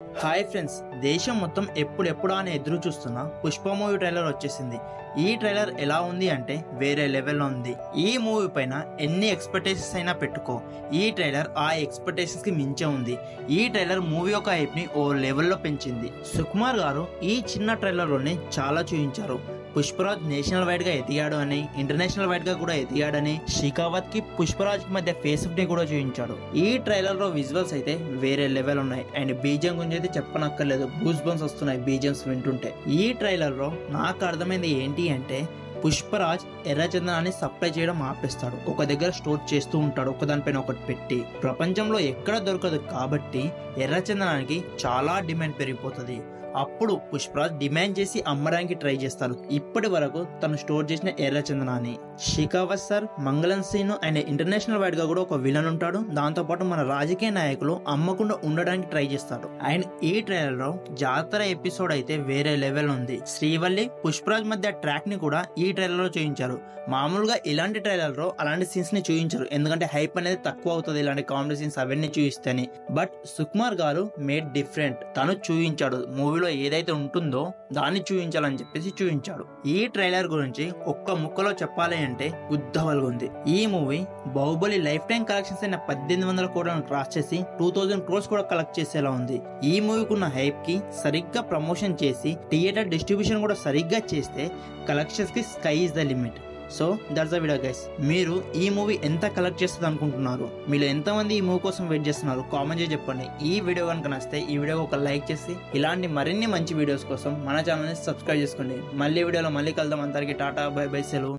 Hi friends, దేశం మొత్తం ఎప్పుడెప్పుడా అని ఎదురు చూస్తున్న పుష్ప మూవీ ట్రైలర్ వచ్చేసింది. ఈ ట్రైలర్ ఎలా ఉంది అంటే వేరే లెవెల్లో ఉంది. ఈ మూవీ పైన ఎన్ని ఎక్స్పెక్టేషన్స్ అయినా పెట్టుకో, ఈ ట్రైలర్ ఆ ఎక్స్పెక్టేషన్స్ కి మించే ఉంది. ఈ ట్రైలర్ మూవీ యొక్క హైప్ ని ఓ లెవెల్లో పెంచింది. సుకుమార్ గారు ఈ చిన్న ట్రైలర్ లోనే చాలా చూపించారు. పుష్పరాజ్ నేషనల్ వైడ్ గా ఎదిగాడు అని, ఇంటర్నేషనల్ వైడ్ గా కూడా ఎదిగాడని, షికావత్ కి పుష్పరాజ్ కి మధ్య ఫేస్ ని కూడా చూపించాడు. ఈ ట్రైలర్ లో విజువల్స్ అయితే వేరే లెవెల్ ఉన్నాయి. అండ్ బీజియం గురించి అయితే చెప్పనక్కర్లేదు, గూస్ బంప్స్ వస్తున్నాయి బీజియంస్ వింటుంటే. ఈ ట్రైలర్ లో నాకు అర్థమైంది ఏంటి అంటే, పుష్పరాజ్ ఎర్రచందనాన్ని సప్లై చేయడం ఆపేస్తాడు. ఒక దగ్గర స్టోర్ చేస్తూ ఉంటాడు, ఒకదానిపైన ఒకటి పెట్టి. ప్రపంచంలో ఎక్కడ దొరకదు కాబట్టి ఎర్రచందనానికి చాలా డిమాండ్ పెరిగిపోతుంది. అప్పుడు పుష్పరాజ్ డిమాండ్ చేసి అమ్మడానికి ట్రై చేస్తారు. ఇప్పటి వరకు తను స్టోర్ చేసిన ఎర్రచందనాన్ని. షికావత్ సార్, మంగళం సీను అండ్ ఇంటర్నేషనల్ వైడ్ గా కూడా ఒక విలన్ ఉంటాడు. దాంతో పాటు మన రాజకీయ నాయకులు అమ్మకుండా ఉండడానికి ట్రై చేస్తాడు. అండ్ ఈ ట్రైలర్ లో జాతర ఎపిసోడ్ అయితే వేరే లెవెల్ ఉంది. శ్రీవల్లి పుష్పరాజ్ మధ్య ట్రాక్ ని కూడా ఈ ట్రైలర్ లో చూపించారు. మామూలుగా ఇలాంటి ట్రైలర్ లో అలాంటి సీన్స్ ని చూపించారు, ఎందుకంటే హైప్ అనేది తక్కువ అవుతుంది ఇలాంటి కామెడీ సీన్స్ అవన్నీ చూపిస్తేనే. బట్ సుకుమార్ గారు మేడ్ డిఫరెంట్. తను చూపించాడు మూవీలో ఏదైతే ఉంటుందో దాన్ని చూపించాలని చెప్పేసి చూపించాడు. ఈ ట్రైలర్ గురించి ఒక్క ముక్కలో చెప్పాలి అంటే గుద్దవలుగుంది. ఈ movie Baahubali life time collections అయిన 1800 కోట్లను క్రాస్ చేసి 2000 crores కూడా కలెక్ట్ చేసేలా ఉంది. ఈ మూవీకి ఉన్న హైప్ కి సరిగ్గా ప్రమోషన్ చేసి థియేటర్ డిస్ట్రిబ్యూషన్ కూడా సరిగ్గా చేస్తే కలెక్షన్స్ కి sky is the limit. So that's the video guys. మీరు ఈ మూవీ ఎంత కలెక్ట్ చేస్తుంది అనుకుంటున్నారు? మీరు ఎంతమంది ఈ మూవీ కోసం వెయిట్ చేస్తున్నారు? కామెంట్ చేసి చెప్పండి. ఈ వీడియో కనుక నచ్చితే ఈ వీడియోకి ఒక లైక్ చేసి ఇలాంటి మరిన్ని మంచి వీడియోస్ కోసం మన ఛానల్ని సబ్స్క్రైబ్ చేసుకోండి. మళ్ళీ వీడియోలో మళ్ళీ కలుద్దాం. అందరికీ టాటా, బై బై, సెలవు.